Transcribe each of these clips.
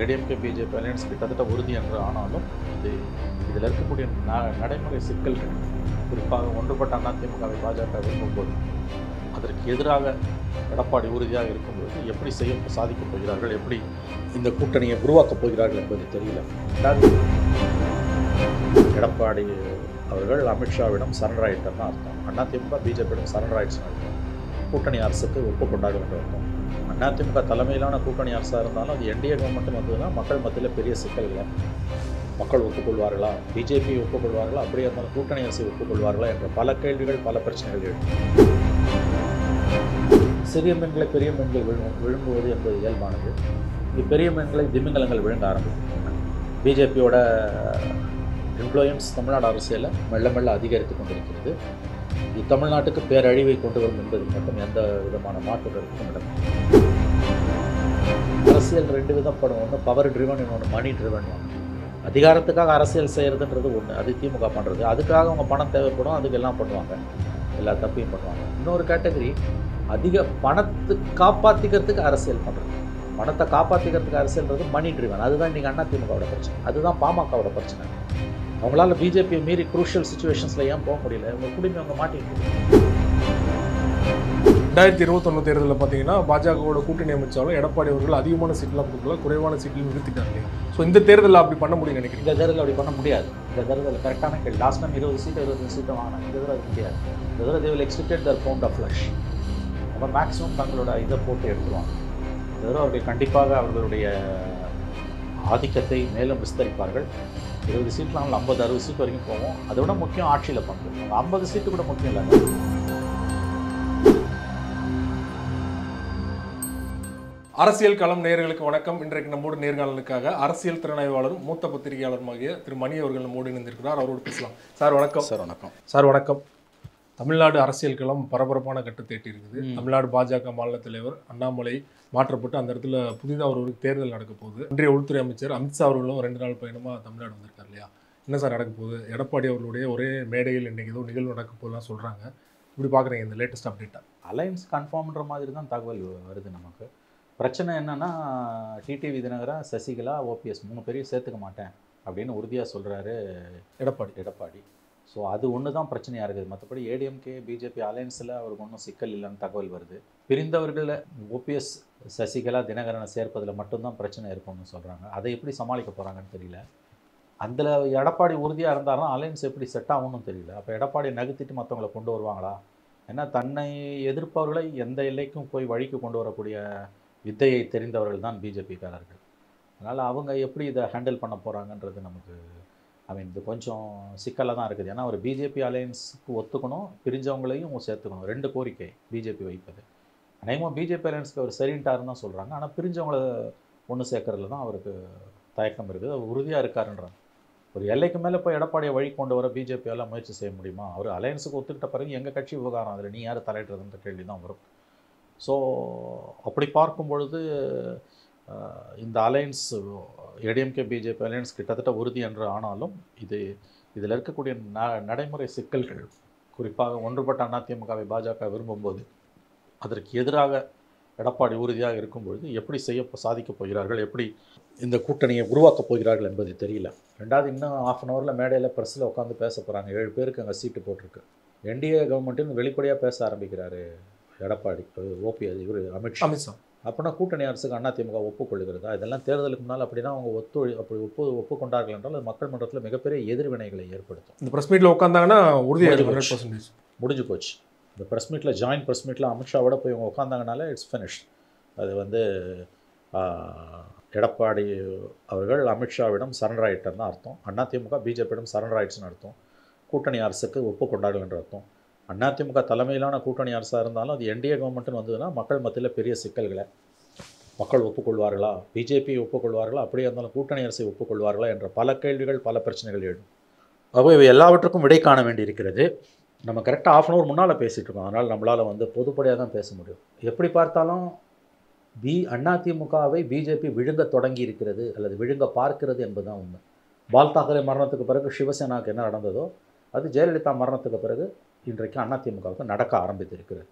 ADMK BJP alliance கிட்டத்தட்ட உறுதி என்று ஆனாலும் இதில் இருக்கக்கூடிய நடைமுறை சிக்கல்கள், குறிப்பாக ஒன்றுபட்ட அதிமுகவை பாஜக விரும்பும்போது அதற்கு எதிராக எடப்பாடி உறுதியாக இருக்கும்போது எப்படி சாதிக்கப் போகிறார்கள், எப்படி இந்த கூட்டணியை உருவாக்கப் போகிறார்கள் என்பது தெரியல. எடப்பாடி அவர்கள் அமித்ஷாவிடம் சரண்டர் ஆகிட்டார்னு அர்த்தம். அதிமுக பிஜேபியிடம் சரண்டர் ஆகிடுச்சுன்னு அர்த்தம். கூட்டணி அரசுக்கு ஒப்புக்கொண்டார்கள் என்று அர்த்தம். அதிமுக தலைமையிலான கூட்டணி அரசாக இருந்தாலும் அது என்டிஏ கவர்மெண்ட்டும் வந்ததுன்னா மக்கள் மத்தியில் பெரிய சிக்கல்களை, மக்கள் ஒப்புக்கொள்வார்களா, பிஜேபி ஒப்புக்கொள்வார்களா, அப்படியே இருந்தாலும் கூட்டணி அரசை ஒப்புக்கொள்வார்களா என்ற பல கேள்விகள், பல பிரச்சனைகள் எழும். சிறிய மீன்களை பெரிய மீன்கள் விழுங்குவது என்பது இயல்பானது. இது பெரிய மீன்களை திமிங்கலங்கள் விழுங்க ஆரம்பிக்கும். பிஜேபியோட இன்ஃப்ளூயன்ஸ் தமிழ்நாடு அரசியலை மெல்ல மெல்ல அதிகரித்து கொண்டிருக்கிறது. இது தமிழ்நாட்டுக்கு பேரழிவை கொண்டு வரும் என்பதில் மட்டும் எந்த விதமான மாற்று கருத்தும் இல்லை. அரசியல் ரெண்டு விதப்படும். ஒன்று பவர் ட்ரிவன், இன்னொன்று மணி ட்ரிவன். அதிகாரத்துக்காக அரசியல் செய்கிறதுன்றது ஒன்று, அது திமுக பண்ணுறது. அதுக்காக அவங்க பணம் தேவைப்படும், அதுக்கு எல்லாம் பண்ணுவாங்க, எல்லா தப்பையும் பண்ணுவாங்க. இன்னொரு கேட்டகரி அதிக பணத்தை காப்பாற்றிக்கிறதுக்கு அரசியல் பண்ணுறது. பணத்தை காப்பாற்றிக்கிறதுக்கு அரசியல்ன்றது மணி ட்ரிவன். அதுதான் இன்றைக்கி அதிமுகவோட பிரச்சனை, அதுதான் பாமகவோட பிரச்சனை. அவங்களால பிஜேபியை மீறி குரூஷியல் சுச்சுவேஷன்ஸில் ஏன் போக முடியல? அவங்க குடும்பம் அவங்க மாட்டிக்கிட்டு. 2021 தேர்தலில் பார்த்தீங்கன்னா பாஜகவோட கூட்டணி அமைச்சாலும் எடப்பாடி அவர்கள் அதிகமான சீட்லாம் கொடுக்கல, குறைவான சீட்டில் நிறுத்திட்டாங்க. ஸோ இந்த தேர்தலில் அப்படி பண்ண முடியும் நினைக்கிறேன். இந்த தேர்தலில் அப்படி பண்ண முடியாது. இந்த தேர்தலில் கரெக்டான கேள்வி. லாஸ்ட் டைம் 20 சீட்டு 25 சீட்டு வாங்கினாங்க. இந்த தடவை அது முடியாது. இந்த தடவை they will extricate their pound of flesh. அப்போ மேக்ஸிமம் தங்களோட இதை போட்டு எடுத்துருவாங்க. இந்த தடவை அவர்கள் கண்டிப்பாக அவர்களுடைய ஆதிக்கத்தை மேலும் விஸ்தரிப்பார்கள். 20 சீட்டில் நாங்கள் 50-60 சீட் வரைக்கும் போவோம். அதை விட முக்கியம் ஆட்சியில் பங்கு. 50 சீட்டு கூட முக்கியம் இல்லை. அரசியல் களம் நேயர்களுக்கு வணக்கம். இன்றைக்கு நம்மோடு நேர்காணலுக்காக அரசியல் திறனாய்வாளரும் மூத்த பத்திரிகையாளருமாகிய திரு மணி அவர்கள் நம்மோடு இணைந்திருக்கிறார். அவரோடு பேசலாம். சார் வணக்கம். சார் வணக்கம். சார் வணக்கம். தமிழ்நாடு அரசியல் களம் பரபரப்பான கட்டத்தை எட்டியிருக்குது. தமிழ்நாடு பாஜக மாநில தலைவர் அண்ணாமலை மாற்றப்பட்டு அந்த இடத்துல புதிதாக ஒரு தேர்தல் நடக்க போகுது. இன்றைய உள்துறை அமைச்சர் அமித்ஷா அவர்களும் 2 நாள் பயணமாக தமிழ்நாடு வந்திருக்காரு இல்லையா? என்ன சார் நடக்க போகுது? எடப்பாடி அவர்களுடைய ஒரே மேடையில் இன்றைக்கி ஏதோ நிகழ்வு நடக்க போகுதுலாம் சொல்கிறாங்க. இப்படி பார்க்குறீங்க இந்த லேட்டஸ்ட் அப்டேட்டா? அலையன்ஸ் கன்ஃபார்ம்ன்ற மாதிரி தான் தகவல் வருது நமக்கு. பிரச்சனை என்னென்னா, டிடிவி தினகரன், சசிகலா, ஓபிஎஸ் 3 பேரையும் சேர்த்துக்க மாட்டேன் அப்படின்னு உறுதியாக சொல்கிறாரு எடப்பாடி. ஸோ அது ஒன்று தான் பிரச்சனையாக இருக்குது. மற்றபடி ஏடிஎம்கே பிஜேபி அலையன்ஸில் அவருக்கு ஒன்றும் சிக்கல் இல்லைன்னு தகவல் வருது. பிரிந்தவர்களில் ஓபிஎஸ், சசிகலா, தினகரனை சேர்ப்பதில் மட்டும்தான் பிரச்சனை இருக்கும்னு சொல்கிறாங்க. அதை எப்படி சமாளிக்க போகிறாங்கன்னு தெரியல. அதில் எடப்பாடி உறுதியாக இருந்தாலும் அலையன்ஸ் எப்படி செட் ஆகும்னு தெரியல. அப்போ எடப்பாடி நகர்த்திட்டு மற்றவங்களை கொண்டு வருவாங்களா? ஏன்னா தன்னை எதிர்ப்பவர்களை எந்த எல்லைக்கும் போய் வழிக்கு கொண்டு வரக்கூடிய வித்தையை தெரிந்தவர்கள் தான் பிஜேபிக்காரர்கள். அதனால் அவங்க எப்படி இதை ஹேண்டில் பண்ண போகிறாங்கன்றது நமக்கு இது கொஞ்சம் சிக்கலாக தான் இருக்குது. ஏன்னா ஒரு பிஜேபி அலையன்ஸுக்கு ஒத்துக்கணும், பிரிஞ்சவங்களையும் சேர்த்துக்கணும். 2 கோரிக்கை பிஜேபி வைப்பது. அநேகமாக பிஜேபி அலையன்ஸுக்கு அவர் சரின்ட்டாருன்னு தான் சொல்கிறாங்க. ஆனால் பிரிஞ்சவங்களை ஒன்று சேர்க்கறதுல தான் அவருக்கு தயக்கம் இருக்குது. அவர் உறுதியாக இருக்காருன்றாங்க. ஒரு எல்லைக்கு மேலே போய் எடப்பாடியை வழி கொண்டு வர பிஜேபியால் முயற்சி செய்ய முடியுமா? அவர் அலையன்ஸுக்கு ஒத்துக்கிட்ட பிறகு எங்கள் கட்சி விவகாரம், அதில் நீ யார் தலையிடுறதுன்ற கேள்வி தான் வரும். ஸோ அப்படி பார்க்கும் பொழுது இந்த அலையன்ஸ் ஏடிஎம்கே பிஜேபி அலையன்ஸ் கிட்டத்தட்ட உறுதி என்று ஆனாலும் இதில் இருக்கக்கூடிய நடைமுறை சிக்கல்கள், குறிப்பாக ஒன்றுபட்ட அதிமுகவை பாஜக விரும்பும்போது அதற்கு எதிராக எடப்பாடி உறுதியாக இருக்கும்பொழுது எப்படி சாதிக்கப் போகிறார்கள், எப்படி இந்த கூட்டணியை உருவாக்கப் போகிறார்கள் என்பது தெரியல. ரெண்டாவது, இன்னும் 1/2 ஹவரில் மேடையில் ப்ரெஸ்ஸில் உட்காந்து பேச போகிறாங்க. 7 பேருக்கு அங்கே சீட்டு போட்டிருக்கு. என்டிஏ கவர்மெண்ட்டுன்னு வெளிப்படையாக பேச ஆரம்பிக்கிறாரு எடப்பாடி, ஓபிஎஸ், இவர் அமித்ஷா. அப்படின்னா கூட்டணி அரசுக்கு அதிமுக ஒப்புக்கொள்கிறதா? இதெல்லாம் தேர்தலுக்கு முன்னால் அப்படின்னா அவங்க அப்படி ஒப்புக்கொண்டார்கள் என்றால் அது மக்கள் மன்றத்தில் மிகப்பெரிய எதிர்வினைகளை ஏற்படுத்தும். இந்த ப்ரெஸ் மீட்டில் உட்காந்தாங்கன்னா உறுதியாக முடிஞ்சு போச்சு. இந்த ப்ரெஸ் மீட்டில் ஜாயின்ட் ப்ரெஸ் மீட்டில் அமித்ஷாவோட போய் அவங்க உட்காந்தாங்கனால இட்ஸ் ஃபினிஷ்ட். அது எடப்பாடி அவர்கள் அமித்ஷாவிடம் சரண்டர் ஆகிட்டார்னு அர்த்தம். அதிமுக பிஜேபியிடம் சரண்டர் ஆகிடுச்சுன்னு அர்த்தம். கூட்டணி அரசுக்கு ஒப்புக்கொண்டார்கள் என்ற அர்த்தம். அதிமுக தலைமையிலான கூட்டணி அரசாக இருந்தாலும் அது என்டிஏ கவர்மெண்ட்டுன்னு வந்ததுன்னா மக்கள் மத்தியில் பெரிய சிக்கல்களை, மக்கள் ஒப்புக்கொள்வார்களா, பிஜேபி ஒப்புக்கொள்வார்களா, அப்படியே இருந்தாலும் கூட்டணி அரசை ஒப்புக்கொள்வார்களா என்ற பல கேள்விகள், பல பிரச்சனைகள் எழும். ஆகவே இவை எல்லாவற்றுக்கும் விடை காண வேண்டியிருக்கிறது. நம்ம கரெக்டாக 1/2 ஹவர் முன்னால் பேசிகிட்டு இருக்கோம். அதனால் நம்மளால் பொதுப்படையாக தான் பேச முடியும். எப்படி பார்த்தாலும் அதிமுகவை பிஜேபி விழுங்க தொடங்கி இருக்கிறது அல்லது விழுங்க பார்க்கிறது என்பது தான் உண்மை. பால் தாக்கரே மரணத்துக்கு பிறகு சிவசேனாவுக்கு என்ன நடந்ததோ அது ஜெயலலிதா மரணத்துக்கு பிறகு இன்றைக்கு அதிமுகவுக்கு நடக்க ஆரம்பித்திருக்கிறது.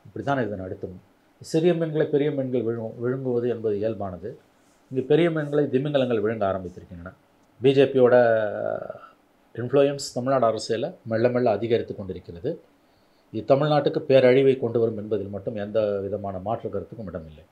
இப்படி தான் இதை நடத்தணும். சிறிய மீன்களை பெரிய மீன்கள் விழுங்குவது என்பது இயல்பானது. இங்கே பெரிய மீன்களை திமிங்கலங்கள் விழுங்க ஆரம்பித்திருக்கின்றன. பிஜேபியோட இன்ஃப்ளூயன்ஸ் தமிழ்நாடு அரசியலில் மெல்ல மெல்ல அதிகரித்து கொண்டிருக்கிறது. இது தமிழ்நாட்டுக்கு பேரழிவை கொண்டு வரும் என்பதில் மட்டும் எந்த விதமான மாற்று கருத்துக்கும் இடமில்லை.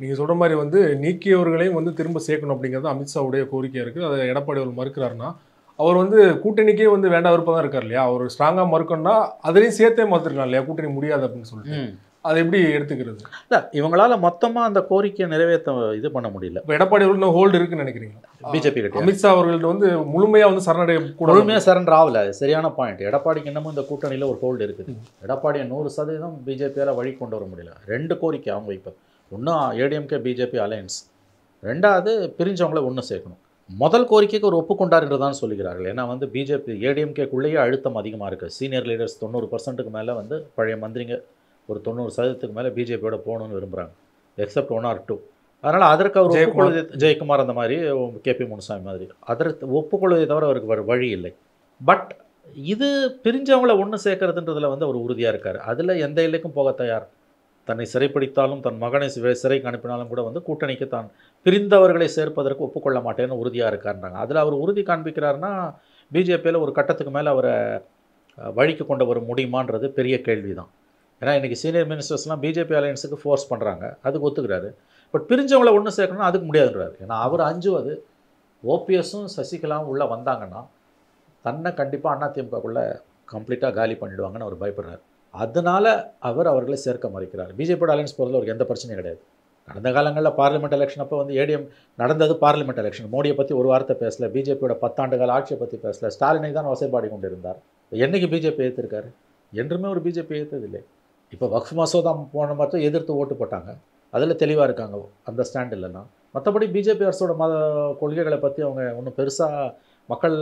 நீங்கள் சொல்கிற மாதிரி வந்து நீக்கியவர்களையும் வந்து திரும்ப சேர்க்கணும் அப்படிங்கிறது அமித்ஷாவுடைய கோரிக்கையாக இருக்குது. அதை எடப்பாடி அவர் மறுக்கிறாருன்னா அவர் வந்து கூட்டணிக்கே வந்து வேண்டாம் விருப்பம் தான் இருக்கார் இல்லையா? அவர் ஸ்ட்ராங்காக மறுக்கணும்னா அதையும் சேர்த்தே மறுத்துருக்கலாம் இல்லையா? கூட்டணி முடியாது அப்படின்னு சொல்லிட்டு அதை எப்படி எடுத்துக்கிறது? இல்லை, இவங்களால மொத்தமாக அந்த கோரிக்கையை நிறைவேற்ற இது பண்ண முடியல. இப்போ எடப்பாடி அவர்கள் ஹோல்டு இருக்குன்னு நினைக்கிறீங்களா? பிஜேபி கிட்ட அமித்ஷா அவர்கள்ட்ட வந்து முழுமையாக வந்து சரணடைய கூட முழுமையாக சரண்டர் ஆகல. சரியான பாயிண்ட். எடப்பாடிக்கு இன்னமும் இந்த கூட்டணியில் ஒரு ஹோல்டு இருக்குது. எடப்பாடியை 100% பிஜேபியால் வழி கொண்டு வர முடியல. 2 கோரிக்கை அவங்க இப்போ ஒன்றும் ஏடிஎம்கே பிஜேபி அலையன்ஸ், 2வது பிரிஞ்சவங்கள ஒன்று சேர்க்கணும். முதல் கோரிக்கைக்கு ஒரு ஒப்புக்கொண்டார் என்று தான் சொல்லுகிறார்கள். ஏன்னா வந்து பிஜேபி ஏடிஎம்கேக்குள்ளேயே அழுத்தம் அதிகமாக இருக்குது. சீனியர் லீடர்ஸ் 90%க்கு மேலே வந்து பழைய மந்திரிங்க ஒரு 90% மேலே பிஜேபியோட போகணும்னு விரும்புகிறாங்க. Accept 1 or 2. அதனால் அதற்கு அவர் ஒப்புக்கொள்வதை, ஜெயக்குமார் அந்த மாதிரி, கேபி முனுசாமி மாதிரி அதற்கு ஒப்புக்கொள்வதை தவிர அவருக்கு வழி இல்லை. பட் இது பிரிஞ்சவங்கள ஒன்று சேர்க்கறதுன்றதுல வந்து அவர் உறுதியாக இருக்கார். அதில் எந்த எல்லைக்கும் போக தயார். தன்னை சிறைப்பிடித்தாலும் தன் மகனை சிறைக்கு அனுப்பினாலும் கூட வந்து கூட்டணிக்கு தான் பிரிந்தவர்களை சேர்ப்பதற்கு ஒப்புக்கொள்ள மாட்டேன்னு உறுதியாக இருக்காருன்றாங்க. அதில் அவர் உறுதி காண்பிக்கிறாருன்னா பிஜேபியில் ஒரு கட்டத்துக்கு மேலே அவரை வழிக்கு கொண்டு வர முடியுமான்றது பெரிய கேள்வி தான். ஏன்னா இன்றைக்கி சீனியர் மினிஸ்டர்ஸ்லாம் பிஜேபி அலையன்ஸுக்கு ஃபோர்ஸ் பண்ணுறாங்க, அதுக்கு ஒத்துக்கிறாரு. பட் பிரிஞ்சவங்கள ஒன்று சேர்க்கணும்னா அதுக்கு முடியாதுன்றாரு. ஏன்னா அவர் அஞ்சுவது ஓபிஎஸும் சசிகலாவும் உள்ளே வந்தாங்கன்னா தன்னை கண்டிப்பாக அதிமுகக்குள்ளே கம்ப்ளீட்டாக காலி பண்ணிவிடுவாங்கன்னு அவர் பயப்படுறாரு. அதனால் அவர்களை சேர்க்க மறுக்கிறார். பிஜேபியோட அலையன்ஸ் போகிறதுல அவருக்கு எந்த பிரச்சனையும் கிடையாது. கடந்த காலங்களில் பார்லிமெண்ட் எலெக்ஷன் அப்போ வந்து ஏடிஎம் நடந்தது பார்லிமெண்ட் எலெக்ஷன். மோடியை பற்றி ஒரு வார்த்தை பேசல, பிஜேபியோட 10 ஆண்டு கால ஆட்சியை பற்றி பேசல. ஸ்டாலினை தான் வசைப்பாடி கொண்டு இருந்தார். என்றைக்கு பிஜேபி ஏற்றிருக்காரு? என்றுமே ஒரு பிஜேபி ஏற்றதில்லை. இப்போ வக்ஃப் மசோதா போன மட்டும் எதிர்த்து ஓட்டு போட்டாங்க, அதில் தெளிவாக இருக்காங்க, அந்த ஸ்டாண்ட் இல்லைன்னா. மற்றபடி பிஜேபி அரசோட கொள்கைகளை பற்றி அவங்க ஒன்றும் பெருசாக மக்கள்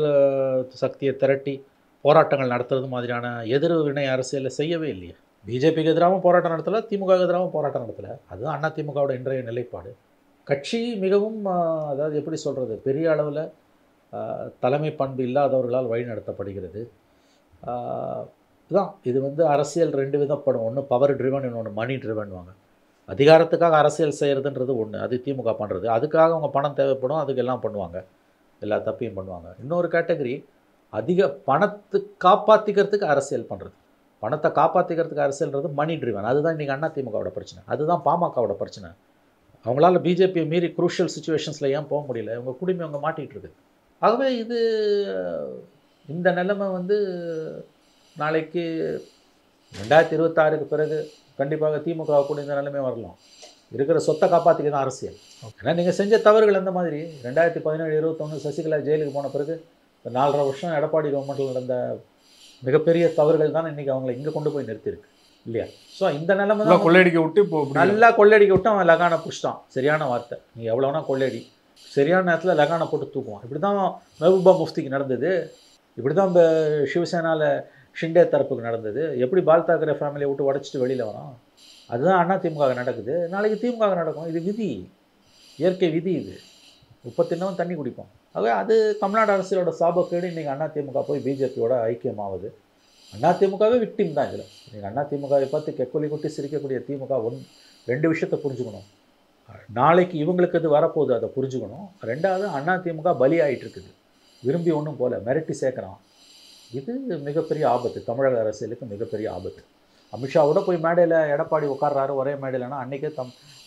சக்தியை திரட்டி போராட்டங்கள் நடத்துறது மாதிரியான எதிர்வினை அரசியலில் செய்யவே இல்லையே. பிஜேபிக்கு எதிராகவும் போராட்டம் நடத்தலை, திமுகவுக்கு எதிராகவும் போராட்டம் நடத்தலை. அதுதான் அதிமுகவோட இன்றைய நிலைப்பாடு. கட்சி மிகவும் அதாவது எப்படி சொல்கிறது, பெரிய அளவில் தலைமை பண்பு இல்லாதவர்களால் வழி நடத்தப்படுகிறது. இதுதான் இது வந்து அரசியல் 2 விதப்படும். ஒன்று பவர் ட்ரிவன், இன்னொன்று மணி ட்ரிவன் வாங்க. அதிகாரத்துக்காக அரசியல் செய்கிறதுன்றது ஒன்று, அது திமுக பண்ணுறது. அதுக்காக அவங்க பணம் தேவைப்படும், அதுக்கு எல்லாம் பண்ணுவாங்க, எல்லா தப்பையும் பண்ணுவாங்க. இன்னொரு கேட்டகரி அதிக பணத்தை காப்பாற்றிக்கிறதுக்கு அரசியல் பண்ணுறது. பணத்தை காப்பாற்றிக்கிறதுக்கு அரசியல்ன்றது மணி ட்ரிவன். அதுதான் இன்றைக்கி அதிமுகவோட பிரச்சனை, அதுதான் பாமகவோட பிரச்சனை. அவங்களால பிஜேபியை மீறி குரூஷியல் சுச்சுவேஷன்ஸில் ஏன் போக முடியல? அவங்க குடும்பம் அவங்க மாட்டிகிட்டு இருக்குது. ஆகவே இது இந்த நிலைமை வந்து நாளைக்கு 2026க்கு பிறகு கண்டிப்பாக திமுக கூட இந்த நிலைமை வரலாம். இருக்கிற சொத்தை காப்பாற்றிக்க தான் அரசியல். ஏன்னா நீங்கள் செஞ்ச தவறுகள் அந்த மாதிரி 2017, 21 சசிகலா ஜெயிலுக்கு போன பிறகு 4.5 வருஷம் எடப்பாடி கவர்மெண்ட்டில் நடந்த மிகப்பெரிய தவறுகள் தான் இன்றைக்கி அவங்களை இங்கே கொண்டு போய் நிறுத்தியிருக்கு இல்லையா? ஸோ இந்த நிலைமை தான் கொள்ளையடிக்க விட்டு இப்போ நல்லா கொள்ளையடிக்க விட்டு அவன் லகானை பிடிச்சிட்டான். சரியான வார்த்தை. நீ எவ்வளோனா கொள்ளையடி, சரியான நேரத்தில் லகானை போட்டு தூக்குவான். இப்படி தான் மெஹபூபா முஃப்திக்கு நடந்தது, இப்படி தான் இந்த சிவசேனாவில் ஷிண்டே தரப்புக்கு நடந்தது. எப்படி பால் தாக்கரே ஃபேமிலியை விட்டு உடச்சிட்டு வெளியில் வரான், அதுதான் அதிமுக நடக்குது. நாளைக்கு திமுக நடக்கும். இது விதி, இயற்கை விதி. இது உப்பு தின்னவன் தண்ணி குடிப்போம். ஆகவே அது தமிழ்நாடு அரசியலோட சாபக்கேடு. இன்றைக்கி அதிமுக போய் பிஜேபியோட ஐக்கியமாகுது. அதிமுகவே விக்டிம் தான் இதில். நீங்கள் அதிமுகவை பார்த்து கெக்கொலி கொட்டி சிரிக்கக்கூடிய திமுக 2 விஷயத்தை புரிஞ்சுக்கணும். நாளைக்கு இவங்களுக்கு இது வரப்போகுது, அதை புரிஞ்சுக்கணும். 2வது அதிமுக பலி ஆகிட்டு இருக்குது, விரும்பி ஒன்றும் போல மிரட்டி சேர்க்குறான். இது மிகப்பெரிய ஆபத்து, தமிழக அரசியலுக்கு மிகப்பெரிய ஆபத்து. அமித்ஷாவோட போய் மேடையில் எடப்பாடி உட்கார்றாரு ஒரே மேடையில்னா அன்றைக்கே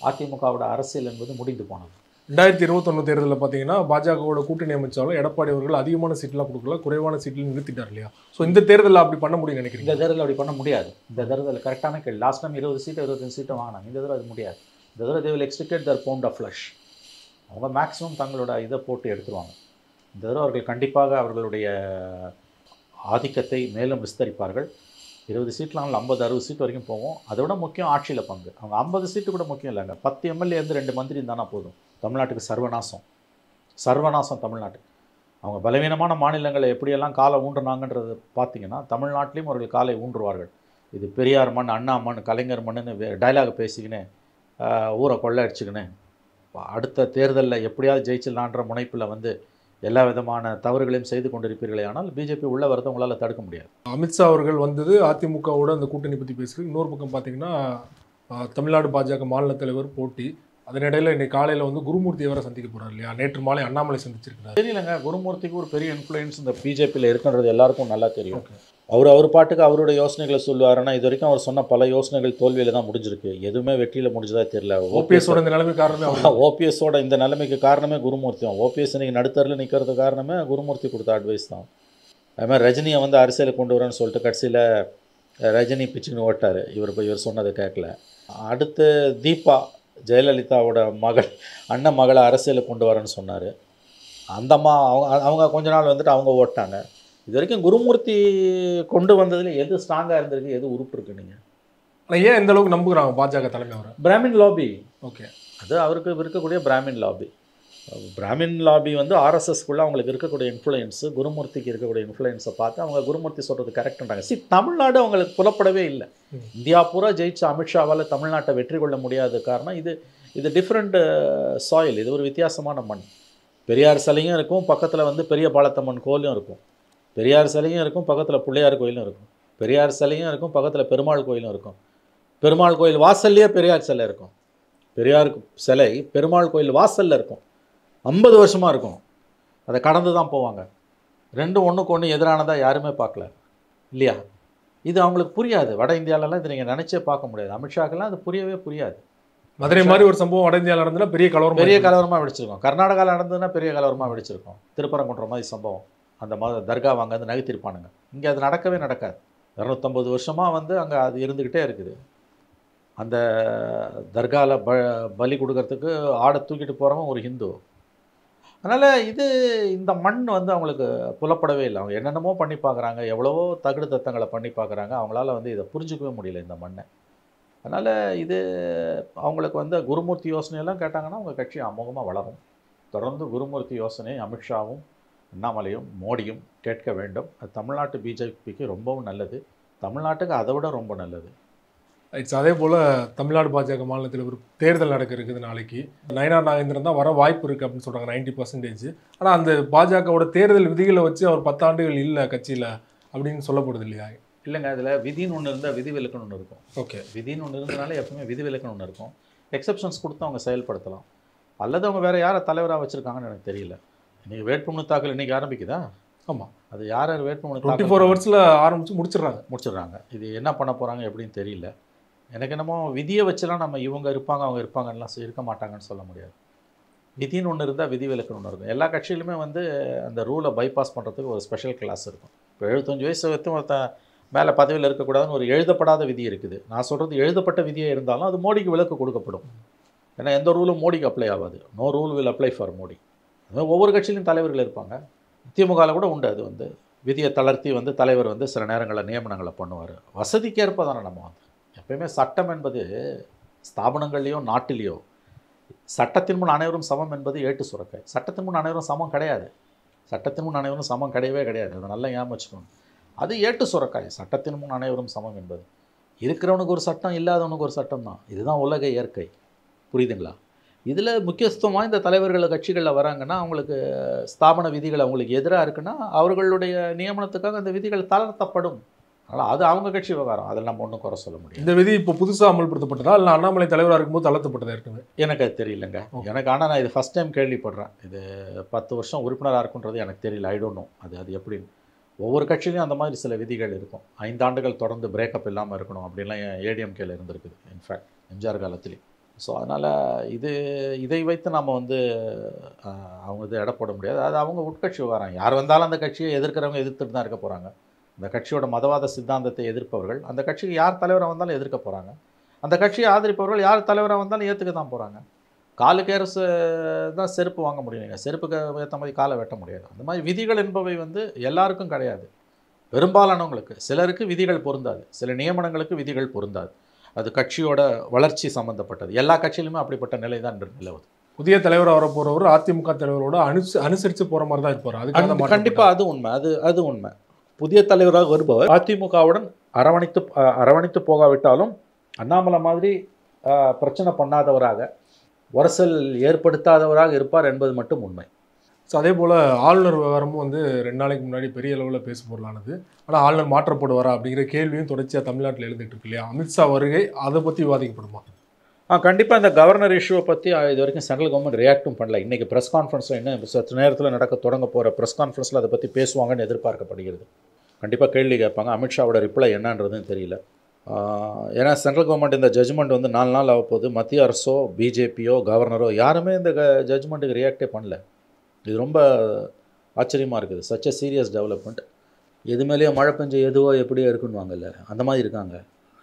அதிமுகவோட அரசியல் என்பது முடிந்து போனது. 2021 தேர்தலில் பார்த்தீங்கன்னா பாஜகவோட கூட்டணி அமைச்சாலும் எடப்பாடி அவர்கள் அதிகமான சீட்லாம் கொடுக்கல, குறைவான சீட்டில் நிறுத்திட்டார் இல்லையா? ஸோ இந்த தேர்தலில் அப்படி பண்ண முடியும் நினைக்கிறீங்க? இந்த தேர்தலில் அப்படி பண்ண முடியாது. இந்த தேர்தலில் கரெக்டான கேள்வி. லாஸ்ட் டைம் 20 சீட்டு 25 சீட்டு வாங்கினாங்க. இந்த தடவை அது முடியாது. இந்த தடவை they will extricate their pound of flesh. அவங்க மேக்ஸிமம் தங்களோட இதை போட்டு எடுத்துருவாங்க. இந்த தடவை அவர்கள் கண்டிப்பாக அவர்களுடைய ஆதிக்கத்தை மேலும் விஸ்தரிப்பார்கள். 20 சீட்லாம் 50-60 சீட் வரைக்கும் போவோம். அதை விட முக்கியம் ஆட்சியில் பங்கு. அவங்க 50 சீட்டு கூட முக்கியம் இல்லைங்க. 10 எம்எல்ஏ இருந்து 2 மந்திரி இருந்தானா போதும். தமிழ்நாட்டுக்கு சர்வநாசம் தமிழ்நாட்டுக்கு. அவங்க பலவீனமான மாநிலங்களை எப்படியெல்லாம் காலை ஊன்றுனாங்கன்றது பார்த்தீங்கன்னா தமிழ்நாட்டிலையும் அவர்கள் காலை ஊன்றுவார்கள். இது பெரியார் மண், அண்ணா மண், கலைஞர் மண்ணுன்னு டைலாக் பேசிக்கின்னு ஊரை கொள்ளடிச்சுக்கின்னு அடுத்த தேர்தலில் எப்படியாவது ஜெயிச்சிடலான்ற முனைப்பில் வந்து எல்லா விதமான தவறுகளையும் செய்து கொண்டிருப்பீர்களே. ஆனால் பிஜேபி உள்ள வரதை உங்களால் தடுக்க முடியாது. அமித்ஷா அவர்கள் வந்தது அதிமுகவோட அந்த கூட்டணி பற்றி பேசுகிறது. இன்னொரு பக்கம் பார்த்தீங்கன்னா தமிழ்நாடு பாஜக மாநில தலைவர் போட்டி, அதனிடையில் இன்னைக்கு காலையில் வந்து குருமூர்த்தி வரை சந்திக்க போறாரு இல்லையா? நேற்று மாலை அண்ணாமலை சந்திச்சிருக்கிறார். தெரியலங்க, குருமூர்த்திக்கு ஒரு பெரிய இன்ஃப்ளூயன்ஸ் இந்த பிஜேபியில் இருக்குன்றது எல்லாருக்கும் நல்லா தெரியும். அவர் பாட்டுக்கு அவருடைய யோசனைகளை சொல்லுவாருன்னா, இது வரைக்கும் அவர் சொன்ன பல யோசனைகள் தோல்வியில் தான் முடிஞ்சிருக்கு. எதுவுமே வெற்றியில் முடிஞ்சதா தெரியல. ஓபிஎஸோட இந்த நிலைமை காரணமே ஓபிஎஸோட இந்த நிலைமைக்கு காரணமே குருமூர்த்தி தான். ஓபிஎஸ் இன்னைக்கு நடுத்தரில் நிற்கிறது காரணமே குருமூர்த்தி கொடுத்த அட்வைஸ் தான். அது மாதிரி ரஜினியை வந்து அரசியலுக்கு கொண்டு வரேன்னு சொல்லிட்டு கடைசியில் ரஜினி பிச்சுன்னு ஓட்டார். இவர் சொன்னதை கேட்கல. அடுத்து தீபா ஜெயலலிதாவோட அண்ணன் மகளை அரசியலுக்கு கொண்டு வரேன்னு சொன்னார். அவங்க கொஞ்ச நாள் வந்துட்டு அவங்க ஓட்டாங்க. இது வரைக்கும் குருமூர்த்தி கொண்டு வந்ததில் எது ஸ்ட்ராங்காக இருந்திருக்கு, எது உறுப்பு இருக்குது நீங்கள்? ஆனால் ஏன் எந்த அளவுக்கு நம்புகிறாங்க பாஜக தலைமை அவரை? பிராமின் லாபி. ஓகே, அது அவருக்கு இருக்கக்கூடிய பிராமின் லாபி. பிராமின் லாபி வந்து ஆர்எஸ்எஸ்க்குள்ளே அவங்களுக்கு இருக்கக்கூடிய இன்ஃப்ளூயன்ஸு, குருமூர்த்திக்கு இருக்கக்கூடிய இன்ஃப்ளூயன்ஸை பார்த்து அவங்க குருமூர்த்தி சொல்கிறது கரெக்டுன்றாங்க. தமிழ்நாடு அவங்களுக்கு புலப்படவே இல்லை. இந்தியா பூரா ஜெயிச்ச அமித்ஷாவால் தமிழ்நாட்டை வெற்றி கொள்ள முடியாத காரணம் இது டிஃப்ரெண்ட் சாயில். இது ஒரு வித்தியாசமான மண். பெரியார் சிலையும் இருக்கும், பக்கத்தில் வந்து பெரிய பாலத்தம்மன் கோயிலும் இருக்கும். பெரியார் சிலையும் இருக்கும், பக்கத்தில் பிள்ளையார் கோயிலும் இருக்கும். பெரியார் சிலையும் இருக்கும், பக்கத்தில் பெருமாள் கோயிலும் இருக்கும். பெருமாள் கோயில் வாசல்லையே பெரியார் சிலை இருக்கும். பெரியார் சிலை பெருமாள் கோயில் வாசலில் இருக்கும். 50 வருஷமாக இருக்கும். அதை கடந்து தான் போவாங்க. ரெண்டும் ஒன்றுக்கு ஒன்று எதிரானதாக யாருமே பார்க்கல இல்லையா? இது அவங்களுக்கு புரியாது. வட இந்தியாவிலலாம் இது நீங்கள் நினச்சே பார்க்க முடியாது. அமித்ஷாக்கெல்லாம் அது புரியவே புரியாது. மதுரை மாதிரி ஒரு சம்பவம் வட இந்தியாவில் நடந்ததுன்னா பெரிய கலவரமாக வெடிச்சிருக்கோம். கர்நாடகாவில் நடந்ததுன்னா பெரிய கலவரமாக வெடிச்சிருக்கும். திருப்பரங்குன்ற மாதிரி சம்பவம், அந்த தர்கா வாங்க வந்து நகர்த்திருப்பானுங்க. இங்கே அது நடக்கவே நடக்காது. 250 வருஷமாக வந்து அங்கே அது இருந்துக்கிட்டே இருக்குது. அந்த தர்காவில் பலி கொடுக்கறதுக்கு ஆடை தூக்கிட்டு போகிறவன் ஒரு ஹிந்து. அதனால் இந்த மண் வந்து அவங்களுக்கு புலப்படவே இல்லை. அவங்க என்னென்னமோ பண்ணி பார்க்குறாங்க, எவ்வளவோ தகுடு தத்தங்களை பண்ணி பார்க்குறாங்க. அவங்களால வந்து இதை புரிஞ்சுக்கவே முடியல இந்த மண்ணை. அதனால் அவங்களுக்கு வந்து குருமூர்த்தி யோசனையெல்லாம் கேட்டாங்கன்னா அவங்க கட்சி அமோகமாக வளரும். தொடர்ந்து குருமூர்த்தி யோசனை அமித்ஷாவும் அண்ணாமலையும் மோடியும் கேட்க வேண்டும். அது தமிழ்நாட்டு பிஜேபிக்கு ரொம்பவும் நல்லது. தமிழ்நாட்டுக்கு அதை விட ரொம்ப நல்லது. அதே போல் தமிழ்நாடு பாஜக மாநிலத்தில் ஒரு தேர்தல் நடக்க இருக்குது நாளைக்கு. நயனார் நாகேந்திரன் தான் வர வாய்ப்பு இருக்குது அப்படின்னு சொல்கிறாங்க, 90%. ஆனால் அந்த பாஜகவோட தேர்தல் விதிகளை வச்சு அவர் 10 ஆண்டுகள் இல்லை கட்சியில் அப்படின்னு சொல்லப்படுது இல்லையா? இல்லைங்க, அதில் விதின்னு ஒன்று இருந்தால் விதி விலக்குன்னு ஒன்று இருக்கும். ஓகே, விதின்னு ஒன்று இருந்தனால எப்பவுமே விதி விலக்குன்னு ஒன்று இருக்கும். எக்ஸப்ஷன்ஸ் கொடுத்து அவங்க செயல்படுத்தலாம். அல்லது அவங்க வேறு யாரை தலைவராக வச்சுருக்காங்கன்னு எனக்கு தெரியல. இன்றைக்கி வேட்புமனு தாக்கல் இன்றைக்கி ஆரம்பிக்குதா? ஆமாம், அது யார் வேட்புமனு 24 ஹவர்ஸில் ஆரம்பித்து முடிச்சிடுறாங்க. இது என்ன பண்ண போகிறாங்க எப்படின்னு தெரியல. எனக்கு என்னமோ விதியை வச்சுலாம் நம்ம இவங்க இருப்பாங்க அவங்க இருப்பாங்கலாம் இருக்க மாட்டாங்கன்னு சொல்ல முடியாது. விதின்னு ஒன்று இருந்தால் விதி விலக்குன்னு ஒன்று இருக்கும். எல்லா கட்சியிலுமே வந்து அந்த ரூலை பைபாஸ் பண்ணுறதுக்கு ஒரு ஸ்பெஷல் கிளாஸ் இருக்கும். இப்போ 75 வயசு வரைக்கும் ஒருத்தன் மேலே பதவியில் இருக்கக்கூடாதுன்னு ஒரு எழுதப்படாத விதி இருக்குது. நான் சொல்கிறது எழுதப்பட்ட விதியே இருந்தாலும் அது மோடிக்கு விலக்கு கொடுக்கப்படும். ஏன்னா எந்த ரூலும் மோடிக்கு அப்ளை ஆகாது. No rule will apply for Modi. அதுமாதிரி ஒவ்வொரு கட்சியிலும் தலைவர்கள் இருப்பாங்க. திமுகவில் கூட உண்டு. அது வந்து விதியை தளர்த்தி வந்து தலைவர் வந்து சில நேரங்களில் நியமனங்களை பண்ணுவார். வசதிக்கேற்ப தானே நம்ம வந்து எப்பயுமே சட்டம் என்பது ஸ்தாபனங்கள்லேயோ நாட்டிலேயோ சட்டத்தின் முன் அனைவரும் சமம் என்பது ஏட்டு சுரக்காய். சட்டத்தின் முன் அனைவரும் சமம் கிடையாது. சட்டத்தின் முன் அனைவரும் சமம் கிடையவே கிடையாது. அதை நல்லா ஞாபகம் வச்சுக்கணும். அது ஏட்டு சுரக்காய். சட்டத்தின் முன் அனைவரும் சமம் என்பது இருக்கிறவனுக்கு ஒரு சட்டம், இல்லாதவனுக்கு ஒரு சட்டம் தான். இதுதான் உலக இயற்கை. புரியுதுங்களா? இதில் முக்கியத்துவம் வாய்ந்த தலைவர்கள் கட்சிகளில் வராங்கன்னா அவங்களுக்கு ஸ்தாபன விதிகள் அவங்களுக்கு எதிராக இருக்குன்னா அவர்களுடைய நியமனத்துக்காக அந்த விதிகள் தளர்த்தப்படும். அதனால் அது அவங்க கட்சி விவகாரம். அதில் நம்ம ஒன்றும் குறை சொல்ல முடியும். இந்த விதி இப்போ புதுசாக அமல்படுத்தப்பட்டதா இல்லை அண்ணாமலை தலைவராக இருக்கும்போது தளர்த்தப்பட்டதா இருக்குங்க? எனக்கு அது தெரியலங்க. எனக்கு ஆனால் நான் இது ஃபஸ்ட் டைம் கேள்விப்படுறேன். இது 10 வருஷம் உறுப்பினராக இருக்குன்றது எனக்கு தெரியல. ஐ டோன்ட் நோ அது எப்படின்னு. ஒவ்வொரு கட்சியிலையும் அந்த மாதிரி சில விதிகள் இருக்கும். 5 ஆண்டுகள் தொடர்ந்து பிரேக்கப் இல்லாமல் இருக்கணும் அப்படின்லாம் ஏடிஎம்கேல இருந்திருக்குது. இன்ஃபேக்ட் எம்ஜிஆர் காலத்துலேயும். ஸோ அதனால் இதை வைத்து நம்ம வந்து அவங்க இது எடை போட முடியாது. அது அவங்க உட்கட்சி விவகாரம். யார் வந்தாலும் அந்த கட்சியை எதிர்க்கிறவங்க எதிர்த்துட்டு தான் இருக்க போகிறாங்க. அந்த கட்சியோட மதவாத சித்தாந்தத்தை எதிர்ப்பவர்கள் அந்த கட்சிக்கு யார் தலைவராக வந்தாலும் எதிர்க்க போகிறாங்க. அந்த கட்சியை ஆதரிப்பவர்கள் யார் தலைவராக வந்தாலும் ஏற்றுக்க தான் போகிறாங்க. காலுக்கு அரசு தான் செருப்பு வாங்க முடியும். நீங்கள் செருப்புக்கு ஏற்ற மாதிரி காலை வெட்ட முடியாது. அந்த மாதிரி விதிகள் என்பவை வந்து எல்லாருக்கும் கிடையாது. பெரும்பாலானவங்களுக்கு. சிலருக்கு விதிகள் பொருந்தாது. சில நியமனங்களுக்கு விதிகள் பொருந்தாது. அது கட்சியோட வளர்ச்சி சம்மந்தப்பட்டது. எல்லா கட்சியிலுமே அப்படிப்பட்ட நிலை தான் நிலவுது. புதிய தலைவராக வர போகிறவர் அதிமுக தலைவரோட அனுசரித்து போகிற மாதிரி தான் இருப்பார். அதுக்காக கண்டிப்பாக அது உண்மை. அது உண்மை. புதிய தலைவராக வருபவர் அதிமுகவுடன் அரவணைத்து போகாவிட்டாலும் அண்ணாமலை மாதிரி பிரச்சனை பண்ணாதவராக, உரசல் ஏற்படுத்தாதவராக இருப்பார் என்பது மட்டும் உண்மை. ஸோ அதே போல் ஆளுநர் விவகாரமும் வந்து 2 நாளைக்கு முன்னாடி பெரிய அளவில் பேச பொருளானது. ஆனால் ஆளுநர் மாற்றப்படுவாரா அப்படிங்கிற கேள்வியும் தொடர்ச்சியாக தமிழ்நாட்டில் எழுந்துட்டு இருக்கு இல்லையா? அமித்ஷா வருகை அதை பற்றி விவாதிக்கப்படுமா? கண்டிப்பாக இந்த கவர்னர் இஷ்யூவை பற்றி இது வரைக்கும் சென்ட்ரல் கவர்மெண்ட் ரியாக்டும் பண்ணல. இன்றைக்கி ப்ரெஸ் கான்ஃபரன்ஸில் இன்னும் சற்று நேரத்தில் தொடங்க போகிற ப்ரெஸ் கான்ஃபரன்ஸில் அதை பற்றி பேசுவாங்கன்னு எதிர்பார்க்கப்படுகிறது. கண்டிப்பாக கேள்வி கேட்பாங்க. அமித்ஷாவோட ரிப்ளை என்னன்றதுன்னு தெரியல. ஏன்னா சென்ட்ரல் கவர்மெண்ட் இந்த ஜட்ஜ்மெண்ட் வந்து 4 நாள் ஆகப்போகுது. மத்திய அரசோ பிஜேபியோ கவர்னரோ யாருமே இந்த ஜட்ஜ்மெண்ட்டுக்கு ரியாக்டே பண்ணல. இது ரொம்ப ஆச்சரியமாக இருக்குது. Such a serious development. எது மேலேயோ மழை பெஞ்சு எதுவோ எப்படியோ இருக்குன்னுவாங்கல்ல, அந்த மாதிரி இருக்காங்க.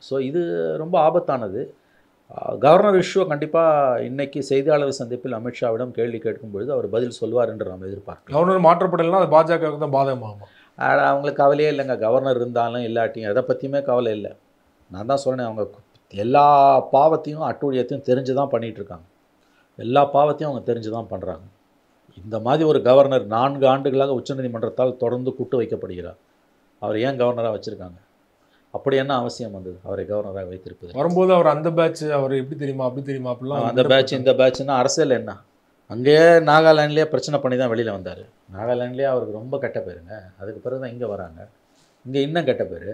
ஸோ இது ரொம்ப ஆபத்தானது. கவர்னர் இஷ்யூவை கண்டிப்பாக இன்றைக்கி செய்தியாளர் சந்திப்பில் அமித்ஷாவிடம் கேள்வி கேட்கும்பொழுது அவர் பதில் சொல்வார் என்று நம்ம எதிர்பார்க்கலாம். கவர்னர் மாற்றப்படலைன்னா அது பாஜகவுக்கு தான் பாதகமாகும். அவங்களுக்கு கவலையே இல்லைங்க. கவர்னர் இருந்தாலும் இல்லாட்டியும் எதை பற்றியுமே கவலை இல்லை. நான் தான் சொன்னேன், அவங்க எல்லா பாவத்தையும் அட்டூழியத்தையும் தெரிஞ்சு தான் பண்ணிகிட்ருக்காங்க. எல்லா பாவத்தையும் அவங்க தெரிஞ்சு தான் பண்ணுறாங்க. இந்த மாதிரி ஒரு கவர்னர் 4 ஆண்டுகளாக உச்சநீதிமன்றத்தால் தொடர்ந்து கூட்டு வைக்கப்படுகிறார். அவர் ஏன் கவர்னராக வச்சுருக்காங்க? அப்படி என்ன அவசியம் வந்தது அவரை கவர்னராக வைத்திருப்பது? வரும்போது அவர் அந்த பேட்ச் அவர் எப்படி தெரியுமா அப்படி தெரியுமா அப்படிலாம் அந்த பேட்ச் இந்த பேட்ச்னா அரசியல் என்ன? அங்கேயே நாகாலாண்ட்லேயே பிரச்சனை பண்ணி தான் வெளியில் வந்தார். நாகாலாண்ட்லேயே அவருக்கு ரொம்ப கெட்ட பேருங்க. அதுக்கு பிறகு தான் இங்கே வராங்க. இங்கே இன்னும் கெட்ட பேர்.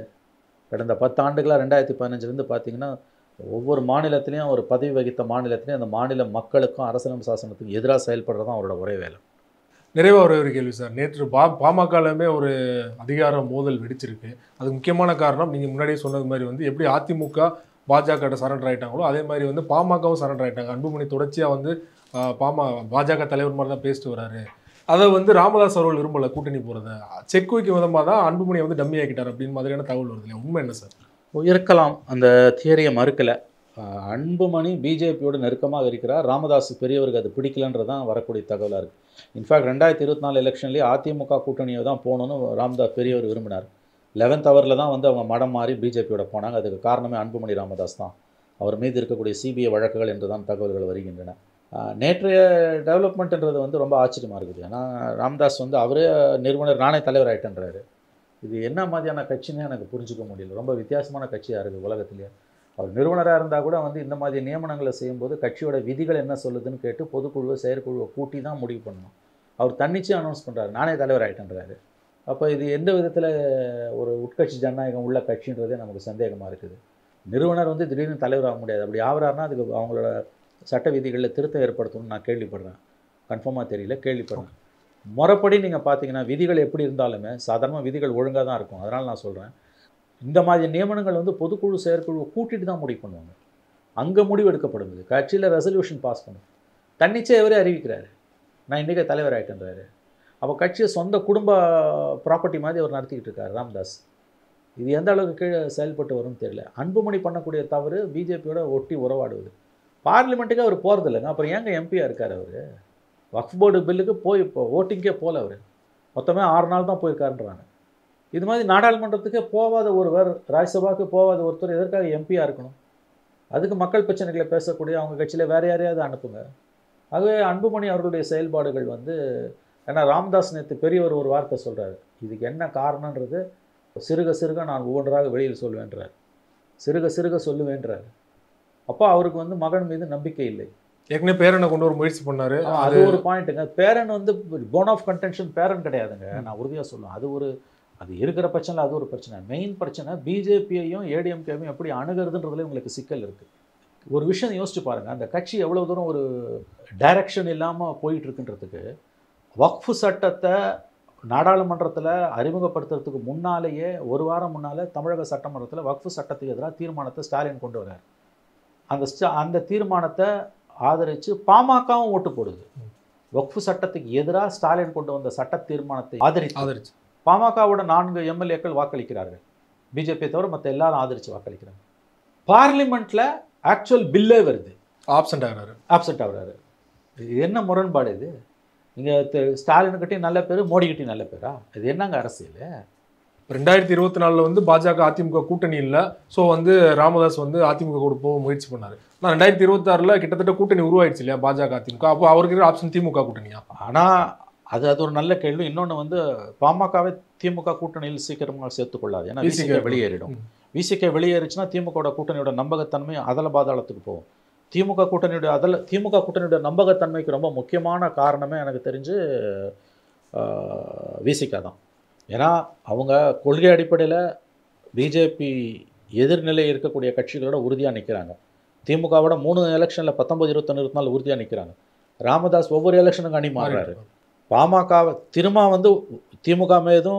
கடந்த 10 ஆண்டுகளாக 2015 பார்த்தீங்கன்னா ஒவ்வொரு மாநிலத்திலையும் ஒரு பதவி வகித்த மாநிலத்திலையும் அந்த மாநில மக்களுக்கும் அரசியல் சாசனத்துக்கும் எதிராக செயல்படுறது தான் அவரோட ஒரே வேலை. நிறைவாக ஒரு கேள்வி சார். நேற்று பாமகலுமே ஒரு அதிகார மோதல் வெடிச்சிருக்கு. அதுக்கு முக்கியமான காரணம் நீங்கள் முன்னாடியே சொன்னது மாதிரி வந்து எப்படி அதிமுக பாஜக சரண்டர் ஆகிட்டாங்களோ அதே மாதிரி வந்து பாமகவும் சரண்டர் ஆகிட்டாங்க. அன்புமணி தொடர்ச்சியாக வந்து பாஜக தலைவர் மாதிரி தான் பேசிட்டு வராரு. அதை வந்து ராமதாஸ் அவர்கள் விரும்பலை கூட்டணி போகிறத. செக் வைக்கும் விதமாக தான் அன்புமணி வந்து டம்மி ஆக்கிட்டார் அப்படின்னு மாதிரியான தகவல் வருது இல்லையா? உண்மை என்ன சார்? இருக்கலாம். அந்த தியரியை மறுக்கலை. அன்புமணி பிஜேபியோடு நெருக்கமாக இருக்கிறார். ராமதாஸ் பெரியவருக்கு அது பிடிக்கலன்றது தான் வரக்கூடிய தகவலாக இருக்குது. இன்ஃபேக்ட் 2024 எலெக்ஷன்லேயே அதிமுக கூட்டணியை தான் போகணுன்னு ராமதாஸ் பெரியவர் விரும்பினார். 11th ஹவரில் தான் வந்து அவங்க மடம் மாறி பிஜேபியோட போனாங்க. அதுக்கு காரணமே அன்புமணி ராமதாஸ் தான். அவர் மீது இருக்கக்கூடிய சிபிஐ வழக்குகள் என்று தான் தகவல்கள் வருகின்றன. நேற்றைய டெவலப்மெண்ட்ன்றது வந்து ரொம்ப ஆச்சரியமாக இருக்குது. ஏன்னா ராமதாஸ் வந்து அவரே நிறுவனர் நானே தலைவர் ஆகிட்டேன்றாரு. இது என்ன மாதிரியான கட்சின்னே எனக்கு புரிஞ்சுக்க முடியல. ரொம்ப வித்தியாசமான கட்சியாக இருக்குது உலகத்திலேயே. அவர் நிறுவனராக இருந்தால் கூட வந்து இந்த மாதிரி நியமனங்களை செய்யும்போது கட்சியோட விதிகள் என்ன சொல்லுதுன்னு கேட்டு பொதுக்குழுவை செயற்குழுவை கூட்டி தான் முடிவு பண்ணணும். அவர் தன்னிச்சையாக அனௌன்ஸ் பண்ணுறாரு, நானே தலைவர் ஆகிட்டேன்றாரு. அப்போ இது எந்த விதத்தில் ஒரு உட்கட்சி ஜனநாயகம் உள்ள கட்சின்றதே நமக்கு சந்தேகமாக இருக்குது. நிறுவனர் வந்து திடீர்னு தலைவர் ஆக முடியாது. அப்படி ஆகிறாருன்னா அதுக்கு அவங்களோட சட்ட விதிகளில் திருத்தம் ஏற்படுத்தணும்னு நான் கேள்விப்படுறேன். கன்ஃபார்மாக தெரியல, கேள்விப்படுறேன். முறைப்படி நீங்கள் பார்த்தீங்கன்னா விதிகள் எப்படி இருந்தாலுமே சாதாரண விதிகள் ஒழுங்காக தான் இருக்கும். அதனால் நான் சொல்கிறேன், இந்த மாதிரி நியமனங்கள் வந்து பொதுக்குழு செயற்குழுவை கூட்டிட்டு தான் முடிவு பண்ணுவாங்க. அங்கே முடிவு எடுக்கப்படுது. கட்சியில் ரெசல்யூஷன் பாஸ் பண்ணும். தன்னிச்சையாகவே அறிவிக்கிறாரு, நான் இன்றைக்கே தலைவர் ஆகிட்டேன்றாரு. அப்போ கட்சியை சொந்த குடும்ப ப்ராப்பர்ட்டி மாதிரி அவர் நடத்திக்கிட்டு இருக்கார் ராமதாஸ். இது எந்த அளவுக்கு கீழே செயல்பட்டு வரும்னு தெரியல. அன்புமணி பண்ணக்கூடிய தவறு பிஜேபியோட ஒட்டி உறவாடுவது. பார்லிமெண்ட்டுக்கு அவர் போகிறது இல்லைங்க. அப்புறம் ஏங்க எம்பியாக இருக்கார் அவர்? வக்ஃப் போர்டு பில்லுக்கு போய் இப்போ ஓட்டிங்கே போகல. அவர் மொத்தமே 6 நாள் தான் போயிருக்காருன்றாங்க. இது மாதிரி நாடாளுமன்றத்துக்கே போகாத ஒருவர், ராஜ்யசபாவுக்கு போகாத ஒருத்தர் எதற்காக எம்பியாக இருக்கணும்? அதுக்கு மக்கள் பிரச்சனைகளை பேசக்கூடிய அவங்க கட்சியில் வேறு யாரையாவது அனுப்புங்க. ஆகவே அன்புமணி அவர்களுடைய செயல்பாடுகள் வந்து, ஏன்னா ராமதாஸ் நேற்று பெரியவர் ஒரு வார்த்தை சொல்கிறார், இதுக்கு என்ன காரணன்றது சிறுக சிறுக நான் ஒவ்வொன்றாக வெளியில் சொல்வேன்றார். சிறுக சிறுக சொல்லுவேன்றார். அப்போ அவருக்கு வந்து மகன் மீது நம்பிக்கை இல்லை. ஏற்கனவே பேரனை கொண்டு ஒரு முயற்சி பண்ணார். அது ஒரு பாயிண்ட்டுங்க. பேரன் வந்து போன் ஆஃப் கன்டென்ஷன் பேரன் கிடையாதுங்க. நான் உறுதியாக சொல்லுவேன். அது இருக்கிற பிரச்சனை, அது ஒரு பிரச்சனை. மெயின் பிரச்சனை பிஜேபியையும் ஏடிஎம்கேவையும் எப்படி அணுகிறதுன்றதுல உங்களுக்கு சிக்கல் இருக்குது. ஒரு விஷயம் யோசிச்சு பாருங்கள், அந்த கட்சி எவ்வளோ தூரம் ஒரு டைரக்ஷன் இல்லாமல் போயிட்டுருக்குன்றதுக்கு வக்ஃபு சட்டத்தை நாடாளுமன்றத்தில் அறிமுகப்படுத்துறதுக்கு முன்னாலேயே ஒரு வாரம் முன்னால் தமிழக சட்டமன்றத்தில் வக்ஃபு சட்டத்துக்கு எதிராக தீர்மானத்தை ஸ்டாலின் கொண்டு வர்றார். அந்த தீர்மானத்தை ஆதரித்து பாமகவும் ஓட்டு போடுது. வக்ஃபு சட்டத்துக்கு எதிராக ஸ்டாலின் கொண்டு வந்த சட்ட தீர்மானத்தை ஆதரிச்சு பாமகவோட 4 எம்எல்ஏக்கள் வாக்களிக்கிறார்கள். பிஜேபியை தவிர மற்ற எல்லாரும் ஆதரித்து வாக்களிக்கிறாங்க. பார்லிமெண்ட்டில் ஆக்சுவல் பில்லே வருது, ஆப்சண்ட் ஆகிறாரு. இது என்ன முரண்பாடு? இது நீங்கள் ஸ்டாலினுக்கிட்டையும் நல்ல பேர், மோடிக்கிட்டையும் நல்ல பேரா? இது என்னங்க அரசியல்? 2024 வந்து பாஜக அதிமுக கூட்டணி இல்லை. ஸோ வந்து ராமதாஸ் வந்து அதிமுக கூட போக முயற்சி பண்ணார். ஆனால் 2026 கிட்டத்தட்ட கூட்டணி உருவாயிடுச்சு இல்லையா பாஜக அதிமுக. அப்போ அவருக்கு ஆப்ஷன் திமுக கூட்டணியா? ஆனால் அது ஒரு நல்ல கேள்வி. இன்னொன்று வந்து பாமகவை திமுக கூட்டணியில் சீக்கிரமாக சேர்த்துக்கொள்ளாது. ஏன்னா விசிகே வெளியேறிடும். விசிகே வெளியேறிச்சுன்னா திமுக கூட்டணியோட நம்பகத்தன்மை அதல பாதாளத்துக்கு போகும். திமுக கூட்டணியோட நம்பகத்தன்மைக்கு ரொம்ப முக்கியமான காரணமே எனக்கு தெரிஞ்சு விசிகா தான். ஏன்னா அவங்க கொள்கை அடிப்படையில் பிஜேபி எதிர்நிலை இருக்கக்கூடிய கட்சிகளோட உறுதியாக நிற்கிறாங்க. திமுகவோட 3 எலெக்ஷனில் 19, 21, 24 உறுதியாக நிற்கிறாங்க. ராமதாஸ் ஒவ்வொரு எலெக்ஷனுக்கும் அணி மாறுறாரு. பாமக திரும்ப வந்து திமுக மீது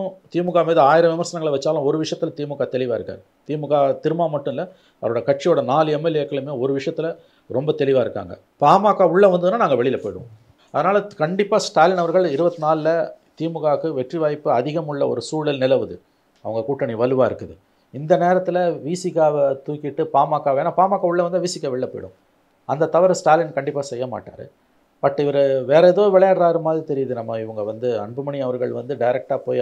1000 விமர்சனங்களை வச்சாலும் ஒரு விஷயத்தில் திமுக தெளிவாக இருக்கார். திமுக திரும்ப மட்டும் இல்லை, அவரோட கட்சியோட 4 எம்எல்ஏக்களுமே ஒரு விஷயத்தில் ரொம்ப தெளிவாக இருக்காங்க. பாமக உள்ளே வந்ததுன்னா நாங்கள் வெளியில் போயிடுவோம். அதனால் கண்டிப்பாக ஸ்டாலின் அவர்கள் 24ல் திமுகவுக்கு வெற்றி வாய்ப்பு அதிகம் உள்ள ஒரு சூழல் நிலவுது. அவங்க கூட்டணி வலுவாக இருக்குது. இந்த நேரத்தில் விசிகாவை தூக்கிட்டு பாமக, ஏன்னா பாமக உள்ளே வந்தால் விசிகா வெளில போயிடும். அந்த தவிர ஸ்டாலின் கண்டிப்பாக செய்ய மாட்டார். பட் இவர் வேறு ஏதோ விளையாடுறாரு மாதிரி தெரியுது. நம்ம இவங்க வந்து அன்புமணி அவர்கள் வந்து டைரெக்டாக போய்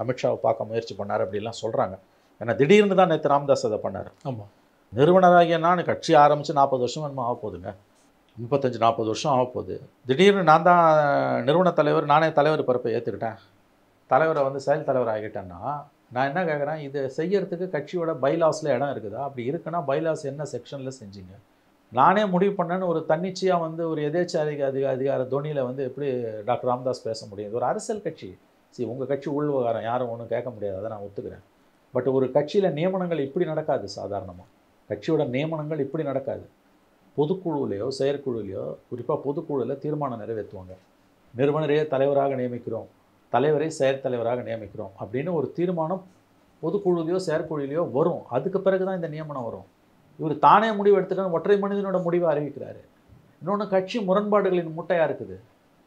அமித்ஷாவை பார்க்க முயற்சி பண்ணார் அப்படிலாம் சொல்கிறாங்க. ஏன்னா திடீர்னு தான் நேற்று ராமதாஸ் அதை பண்ணார். ஆமாம், நிறுவனராகிய நான் கட்சி ஆரம்பித்து 40 வருஷம் என்னமோ ஆக போகுதுங்க, 35-40 வருஷம் ஆக போகுது. திடீர்னு நான் தான் நிறுவன தலைவர், நானே தலைவர் பிறப்பை ஏற்றுக்கிட்டேன், தலைவரை வந்து செயல் தலைவர் ஆகிட்டேன்னா நான் என்ன கேட்குறேன், இது செய்யறதுக்கு கட்சியோட பைலாஸில் இடம் இருக்குதா? அப்படி இருக்குன்னா பைலாஸ் என்ன செக்ஷனில் செஞ்சீங்க? நானே முடிவு பண்ணேன்னு ஒரு தன்னிச்சையாக வந்து ஒரு எதேச்சாதிக அதிகார தோனியில் வந்து எப்படி டாக்டர் ராமதாஸ் பேச முடியும்? இது ஒரு அரசியல் கட்சி. உங்கள் கட்சி உள்விவகாரம், யாரும் ஒன்றும் கேட்க முடியாது, அதை நான் ஒத்துக்கிறேன். பட் ஒரு கட்சியில் நியமனங்கள் இப்படி நடக்காது. சாதாரணமாக கட்சியோட நியமனங்கள் இப்படி நடக்காது. பொதுக்குழுவிலையோ செயற்குழுவிலையோ, குறிப்பாக பொதுக்குழுவில் தீர்மானம் நிறைவேற்றுவாங்க. நிறுவனரையே தலைவராக நியமிக்கிறோம், தலைவரை செயற்தலைவராக நியமிக்கிறோம் அப்படின்னு ஒரு தீர்மானம் பொதுக்குழுவிலையோ செயற்குழுவிலையோ வரும். அதுக்கு பிறகு தான் இந்த நியமனம் வரும். இவர் தானே முடிவு எடுத்துக்கணும், ஒற்றை மனிதனோட முடிவை அறிவிக்கிறாரு. இன்னொன்று, கட்சி முரண்பாடுகளின் முட்டையாக இருக்குது.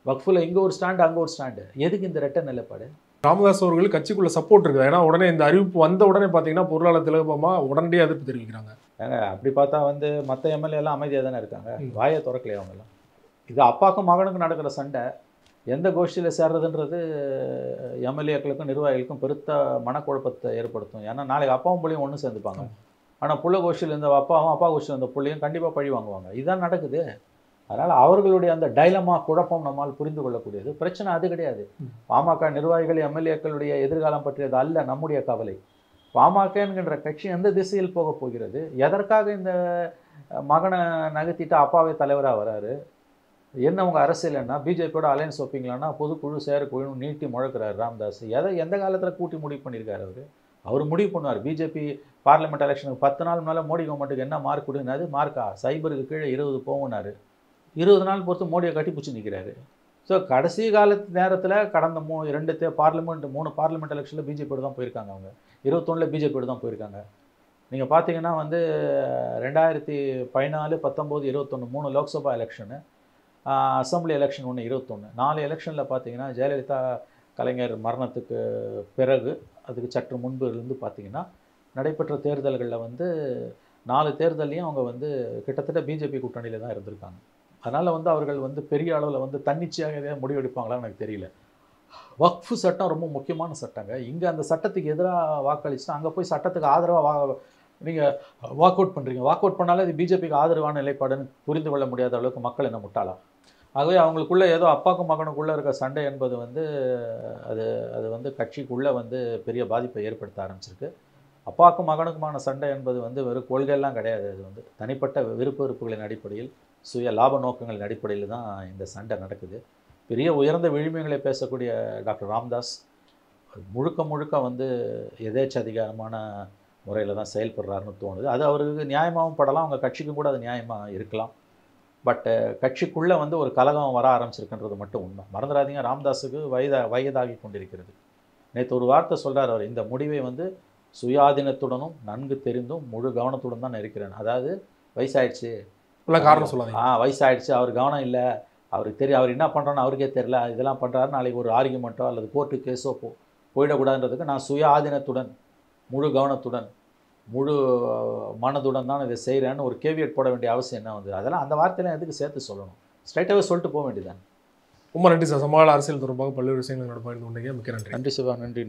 வக்ஃபில் இங்கே ஒரு ஸ்டாண்டு, அங்கே ஒரு ஸ்டாண்டு. எதுக்கு இந்த ரெட்டை நிலைப்பாடு? ராமதாஸ் அவர்களுக்கு கட்சிக்குள்ள சப்போர்ட் இருக்குது. ஏன்னா உடனே இந்த அறிவிப்பு வந்த உடனே பார்த்தீங்கன்னா பொருளாளர் திலகமாக உடனடியாக எதிர்ப்பு தெரிவிக்கிறாங்க. ஏங்க அப்படி பார்த்தா வந்து மற்ற எம்எல்ஏ எல்லாம் அமைதியாக தானே இருக்காங்க, வாயை திறக்கலையே அவங்கெல்லாம். இது அப்பாவுக்கும் மகனுக்கும் நடக்கிற சண்டை. எந்த கோஷ்டியில் சேர்றதுன்றது எம்எல்ஏக்களுக்கும் நிர்வாகிகளுக்கும் பெருத்த மனக்குழப்பத்தை ஏற்படுத்தும். ஏன்னா நாளைக்கு அப்பாவும் பிள்ளையும் ஒன்று சேர்ந்துப்பாங்க. ஆனால் புள்ள கோஷ்டியில் இருந்த அப்பாவும் அப்பா கோஷ்டியில் இருந்த பிள்ளையும் கண்டிப்பாக பழி வாங்குவாங்க. இதுதான் நடக்குது. அதனால் அவர்களுடைய அந்த டைலமா, குழப்பம் நம்மால் புரிந்து கொள்ளக்கூடியது. பிரச்சனை அது கிடையாது. பாமக நிர்வாகிகள் எம்எல்ஏக்களுடைய எதிர்காலம் பற்றியது அல்ல நம்முடைய கவலை. பாமக என்கின்ற கட்சி எந்த திசையில் போக போகிறது? எதற்காக இந்த மகனை நகர்த்திட்டு அப்பாவே தலைவராக வராரு? என்ன உங்கள் அரசியல் என்ன? பிஜேபியோட அலையன்ஸ் வைப்பீங்களான்னா பொதுக்குழு செயற்குழு நீட்டி முழக்கிறார் ராமதாஸ். எந்த காலத்தில் கூட்டி முடிவு பண்ணியிருக்காரு அவர் முடிவு பண்ணுவார். பிஜேபி பார்லிமெண்ட் எலெக்ஷனுக்கு 10 நாள் மேலே மோடி கவர்மெண்ட்டுக்கு என்ன மார்க் கொடுனாரு? மார்க்கா சைபருக்கு கீழே 20 போகுனாரு. 20 நாள் பொறுத்து மோடியை கட்டி பிடிச்சி நிற்கிறாரு. ஸோ கடைசி காலத்து நேரத்தில் கடந்த 3 பார்லிமெண்ட் எலெக்ஷனில் பிஜேபியோடு தான் போயிருக்காங்க. அவங்க 21ல் பிஜேபியோடு தான் போயிருக்காங்க. நீங்கள் பார்த்தீங்கன்னா வந்து 2014, 19, 21 3 லோக்சபா எலெக்ஷனு, அசம்பிளி எலெக்ஷன் 1, 21 4 எலெக்ஷனில் பார்த்தீங்கன்னா ஜெயலலிதா கலைஞர் மரணத்துக்கு பிறகு அதுக்கு சற்று முன்பு இருந்து பார்த்தீங்கன்னா நடைபெற்ற தேர்தல்களில் வந்து 4 தேர்தலையும் அவங்க வந்து கிட்டத்தட்ட பிஜேபி கூட்டணியில் தான் இருந்திருக்காங்க. அதனால் வந்து அவர்கள் வந்து பெரிய அளவில் வந்து தன்னிச்சையாக எதையாக முடிவெடுப்பாங்களான்னு எனக்கு தெரியல. வக்ஃபு சட்டம் ரொம்ப முக்கியமான சட்டங்க. இங்கே அந்த சட்டத்துக்கு எதிராக வாக்களிச்சுட்டு அங்கே போய் சட்டத்துக்கு ஆதரவாக நீங்கள் வாக் அவுட் பண்ணுறீங்க. வாக் அவுட் பண்ணாலே இது பிஜேபிக்கு ஆதரவான நிலைப்பாடுன்னு புரிந்து கொள்ள முடியாத அளவுக்கு மக்கள் என்ன முட்டாளா? ஆகவே அவங்களுக்குள்ளே ஏதோ அப்பாவுக்கும் மகனுக்குள்ளே இருக்க சண்டை என்பது வந்து அது வந்து கட்சிக்குள்ளே வந்து பெரிய பாதிப்பை ஏற்படுத்த ஆரம்பிச்சிருக்கு. அப்பாவுக்கும் மகனுக்குமான சண்டை என்பது வந்து வெறும் கொள்கையெல்லாம் கிடையாது. அது வந்து தனிப்பட்ட விருப்ப வெறுப்புகளின் அடிப்படையில், சுய லாப நோக்கங்களின் அடிப்படையில் தான் இந்த சண்டை நடக்குது. பெரிய உயர்ந்த விழுமியங்களை பேசக்கூடிய டாக்டர் ராமதாஸ் முழுக்க வந்து எதேச்சதிகாரமான முறையில் தான் செயல்படுறாருன்னு தோணுது. அது அவருக்கு நியாயமாகவும் படலாம், அவங்க கட்சிக்கும் கூட அது நியாயமாக இருக்கலாம். பட் கட்சிக்குள்ளே வந்து ஒரு கலகம் வர ஆரம்பிச்சிருக்குன்றது மட்டும் உண்மை. மறந்துடாதீங்க, ராமதாஸுக்கு வயதாகி கொண்டிருக்கிறது. நேற்று ஒரு வார்த்தை சொல்கிறார் அவர், இந்த முடிவை வந்து சுயாதீனத்துடனும் நன்கு தெரிந்தும் முழு கவனத்துடன் தான் இருக்கிறேன். அதாவது வயசாயிடுச்சு, காரணம் சொல்லாதீங்க, வயசாயிடுச்சு, அவர் கவனம் இல்லை, அவருக்கு தெரியும், அவர் என்ன பண்ணுறான்னு அவருக்கே தெரியல, இதெல்லாம் பண்ணுறாரு, நாளைக்கு ஒரு ஆர்கியூமெண்ட்டோ அல்லது கோர்ட்டு கேஸோ போயிடக்கூடாதுன்றதுக்கு நான் சுயாதீனத்துடன் முழு கவனத்துடன் முழு மனதுடன் தான் இதை செய்கிறேன்னு ஒரு கேவியட் போட வேண்டிய அவசியம் என்ன வந்து? அதெல்லாம் அந்த வார்த்தையெல்லாம் எதுக்கு சேர்த்து சொல்லணும்? ஸ்ட்ரைட்டாகவே சொல்லிட்டு போக வேண்டியதான். ரொம்ப நன்றி சார். சமகால அரசியல் தொடர்பாக பல்வேறு விஷயங்கள் பகிர்ந்து கொண்டீங்க. மிக்க நன்றி. நன்றி சிவா. நன்றி.